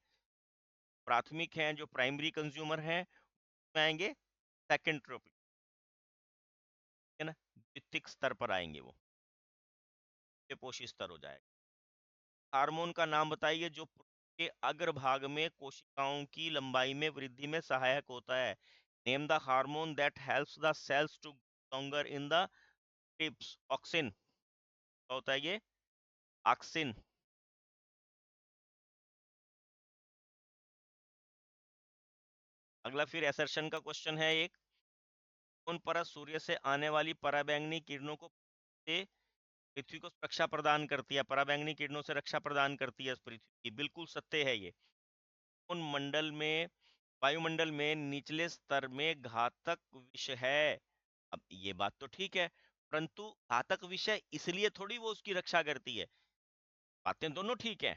प्राथमिक हैं जो प्राइमरी कंज्यूमर हैं, उसमें आएंगे सेकेंड ट्रोपिक, है ना, द्वितीयक स्तर पर आएंगे, वो पोषी स्तर हो जाएगा। हार्मोन का नाम बताइए जो के अग्रभाग में कोशिकाओं की लंबाई में वृद्धि में सहायक होता है। Name the hormone that helps the cells to longer in the tips. Auxin. क्या होता है ये? ऑक्सिन। अगला फिर एसर्शन का क्वेश्चन है एक। कौन परत सूर्य से आने वाली पराबैंगनी किरणों को से पृथ्वी को रक्षा प्रदान करती है? पराबैंगनी किरणों से रक्षा प्रदान करती है इस पृथ्वी की, बिल्कुल सत्य है ये। उन मंडल में वायुमंडल में निचले स्तर में घातक विषय है। अब ये बात तो ठीक है, परंतु घातक विषय इसलिए थोड़ी वो उसकी रक्षा करती है। बातें दोनों ठीक है,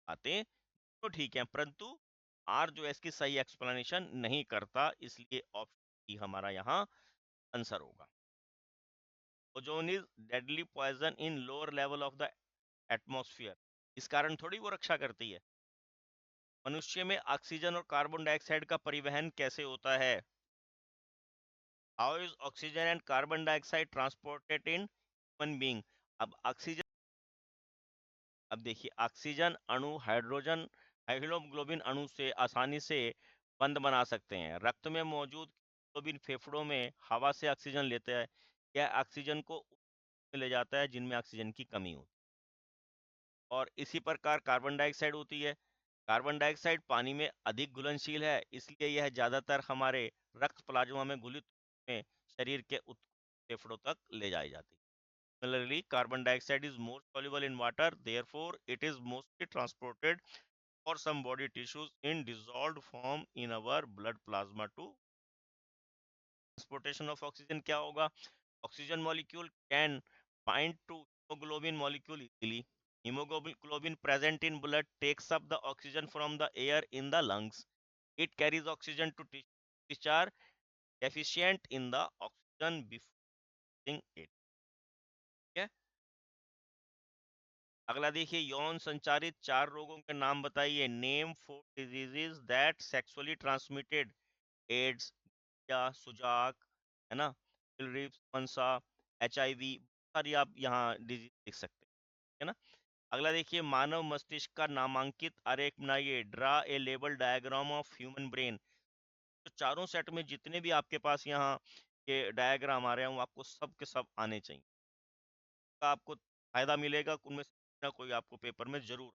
बातें दोनों ठीक है, परंतु आर जो है इसकी सही एक्सप्लेनेशन नहीं करता, इसलिए ऑप्शन हमारा यहाँ आंसर होगा। Ozone is deadly poison in lower level of the atmosphere, इस कारण थोड़ी वो रक्षा करती है। मनुष्य में ऑक्सीजन और कार्बन डाइऑक्साइड का परिवहन कैसे होता है? How is oxygen and carbon dioxide transported in human being? अब ऑक्सीजन, अब देखिए ऑक्सीजन अणु हाइड्रोजन हीमोग्लोबिन अणु से आसानी से बंद बना सकते हैं। रक्त में मौजूद हीमोग्लोबिन फेफड़ों में हवा से ऑक्सीजन लेता है, यह ऑक्सीजन को ले जाता है जिनमें ऑक्सीजन की कमी होती है। और इसी प्रकार कार्बन डाइऑक्साइड होती है। कार्बन डाइऑक्साइड पानी में अधिक घुलनशील है, इसलिए यह ज्यादातर हमारे रक्त प्लाज्मा में घुलित में शरीर के फेफड़ों तक ले जाई जाती है। Similarly, carbon dioxide is more soluble in water, therefore it is mostly transported for some body tissues in dissolved form in our blood plasma to transportation of oxygen क्या होगा? Oxygen molecule can bind to hemoglobin molecule easily. Hemoglobin present in blood takes up the oxygen from the air in the lungs. It carries oxygen to tissues which are deficient in the oxygen before using it. ठीक है? अगला देखिए, यौन संचारित 4 रोगों के नाम बताइए। Name 4 diseases that sexually transmitted. AIDS या सुजाक, है ना, रिप्स, मनसा, एचआईवी, सारी आप यहाँ डिजीज लिख सकते हैं, है ना। अगला देखिए, मानव मस्तिष्क का नामांकित आरेख बनाइए। Draw a label diagram of human brain. तो चारों सेट में जितने भी आपके पास यहाँ के डायग्राम आ रहे हैं वो आपको सब के सब आने चाहिए, आपको फायदा मिलेगा, उनमें से ना कोई आपको पेपर में जरूर।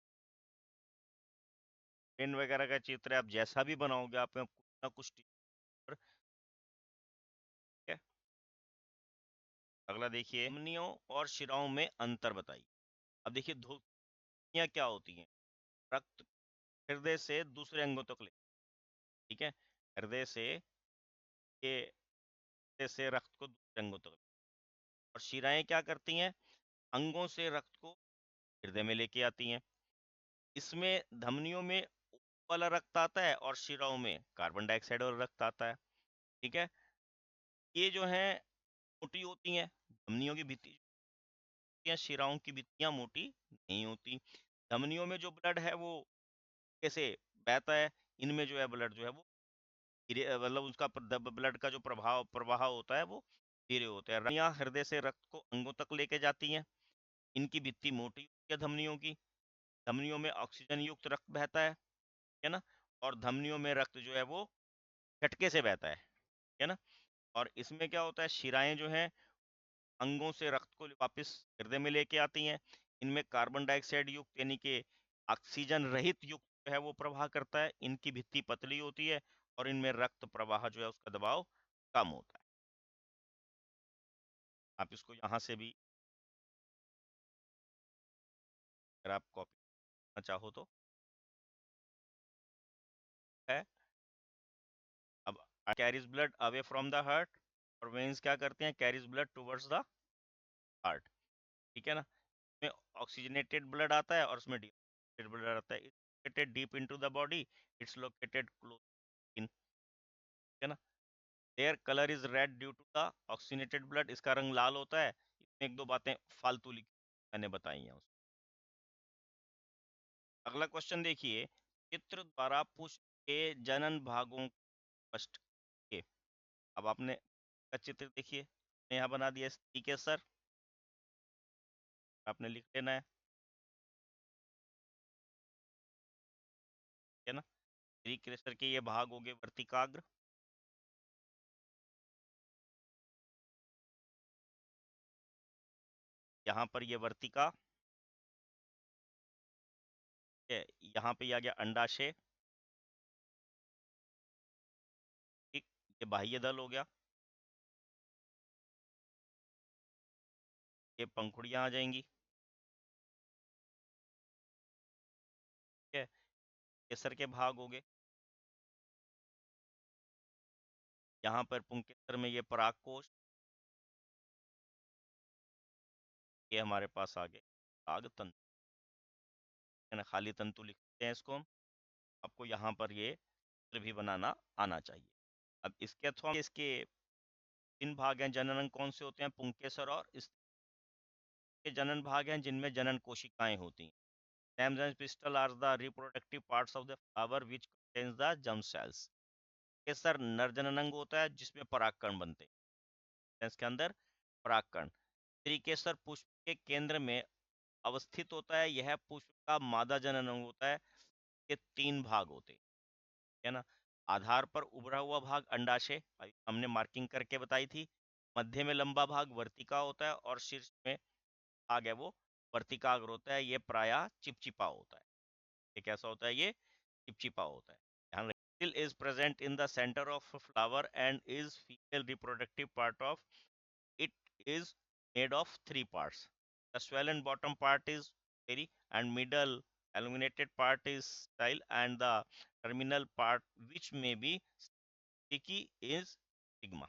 पेन वगैरह का चित्र आप जैसा भी बनाओगे आप में कुछ ना कुछ टीचर। ठीक है। अगला देखिए, धमनियों और शिराओं में अंतर बताइए। अब देखिए, धमनियां क्या होती हैं? रक्त हृदय से दूसरे अंगों तक ले, ठीक है, हृदय से ये हृदय से रक्त को दूसरे अंगों तक और शिराएं क्या करती हैं? अंगों से रक्त को हृदय में लेके आती हैं। इसमें धमनियों में वाला रक्त आता है और शिराओं में कार्बन डाइऑक्साइड वाला रक्त आता है। ठीक है। ये जो है मोटी होती हैं, धमनियों की भित्ति या शिराओं की भित्तियां मोटी नहीं होती। धमनियों में जो ब्लड है वो कैसे बहता है? इनमें जो है ब्लड जो है वो मतलब उसका ब्लड का जो प्रभाव प्रवाह होता है वो धीरे होता है। रनियां हृदय से रक्त को अंगों तक लेके जाती हैं। इनकी भित्ति मोटी होती है धमनियों की। धमनियों में ऑक्सीजन युक्त रक्त बहता है ना। और धमनियों में रक्त जो है वो झटके से बहता है ना। और इसमें क्या होता है, शिराएं जो हैं अंगों से रक्त को वापस हृदय में लेके आती हैं। इनमें कार्बन डाइऑक्साइड युक्त यानी कि ऑक्सीजन रहित युक्त जो है वो प्रवाह करता है। इनकी भित्ति पतली होती है और इनमें रक्त प्रवाह जो है उसका दबाव कम होता है। आप इसको यहाँ से भी अगर आप कॉपी करना चाहो तो है। अब carries blood away from the heart, और वेन्स क्या करते हैं? Carries blood towards the heart. ठीक है ना। में ऑक्सीजनेटेड ब्लड आता है और उसमें डिऑक्सीजनेटेड ब्लड आता है। It's located deep into the body, it's located close in, है ना। Their colour is red due to the oxygenated blood, इसका रंग लाल होता है। इसमें एक दो बातें फालतू लिखी मैंने बताई हैं उसमें। अगला क्वेश्चन देखिए, चित्र द्वारा पुष्प के जनन भागों को स्पष्ट किए। अब आपने का चित्र देखिए, यहाँ बना दिया, ठीक है सर, आपने लिख लेना है। त्रिकेसर के ये भाग हो गए वर्तिकाग्र, यहाँ पर ये वर्तिका है, यहाँ पे आ गया अंडाशय, ठीक, ये बाह्य दल हो गया, ये पंखुड़ियाँ आ जाएंगी, ठीक है, केसर के भाग हो गए, यहाँ पर पुंकेसर में ये पराग कोश, ये हमारे पास आ गए पराग तंतु, है ना, खाली तंतु लिखते हैं इसको हम, आपको यहाँ पर ये चित्र भी बनाना आना चाहिए। अब इसके अथवा इसके 3 भाग हैं, जनन अंग कौन से होते हैं, पुंकेसर और इसके जनन भाग हैं जिनमें जनन कोशिकाएं होती हैं। Stems and pistil are the reproductive parts of the flower which contains the germ cells. केसर नर जनन अंग होता है जिसमें परागकण बनते हैं, इसके अंदर परागकण। त्रिकेसर पुष्प के केंद्र में अवस्थित होता है, यह पुष्प का मादा जनन अंग होता है, ये 3 भाग होते हैं, है ना। आधार पर उभरा हुआ भाग अंडाशय, हमने मार्किंग करके बताई थी, मध्य में लंबा भाग वर्तिका होता है और शीर्ष में भाग है वो वर्तिकाग्र होता है, ये प्रायः चिपचिपा होता है। ये कैसा होता है, ये चिपचिपा होता है, ध्यान रखिए। Still is present in the center of a flower and is female reproductive part of it, is made of 3 parts. The swollen bottom part is hairy and middle illuminated part is style and the terminal part which may be sticky is stigma.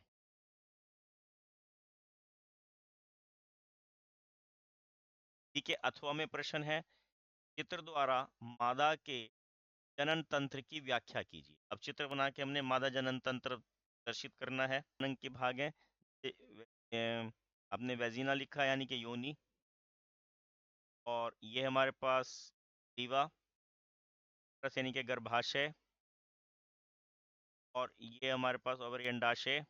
ठीक है, अथवा में प्रश्न है, चित्र द्वारा मादा के जनन तंत्र की व्याख्या कीजिए। अब चित्र बना के हमने मादा जनन तंत्र दर्शित करना है। जनन के भाग हैं, आपने वेजिना लिखा यानी कि योनि, और ये हमारे पास रीवा यानी कि गर्भाशय, और ये हमारे पास ओवरी अंडाशय,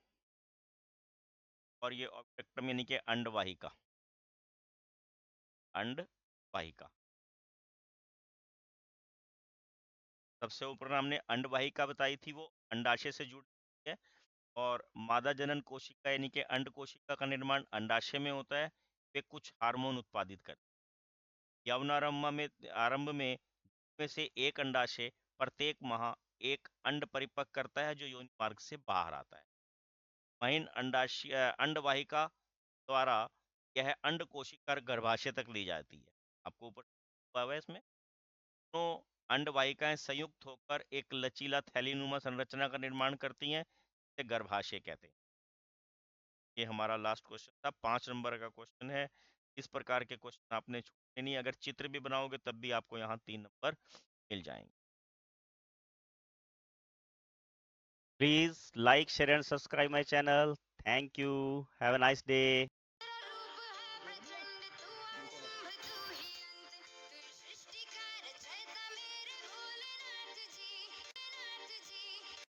और ये ऑब्जेक्टम यानी कि अंडवाहिका, अंडवाहिका। सबसे ऊपर हमने अंडवाहिका बताई थी, वो अंडाशय से जुड़ी है, और मादा जनन कोशिका यानी कि अंड कोशिका का निर्माण अंडाशय में होता है, वे कुछ हार्मोन उत्पादित करते हैं। यौनारंभ में से एक अंडाशय प्रत्येक माह एक अंड परिपक्व करता है जो योनि मार्ग से बाहर आता है। महीन अंडाशय अंडवाहिका द्वारा यह अंड कोशिका गर्भाशय तक ली जाती है। आपको ऊपर हुआ है इसमें, तो अंडवाहिकाएं संयुक्त होकर एक लचीला थैलीनुमा संरचना का निर्माण करती हैं, इसे गर्भाशय कहते हैं। ये हमारा लास्ट क्वेश्चन था, 5 नंबर का क्वेश्चन है। इस प्रकार के क्वेश्चन आपने छूटे नहीं, अगर चित्र भी बनाओगे तब भी आपको यहाँ 3 नंबर मिल जाएंगे। Please like, share and subscribe my channel. Thank you. Have a nice day.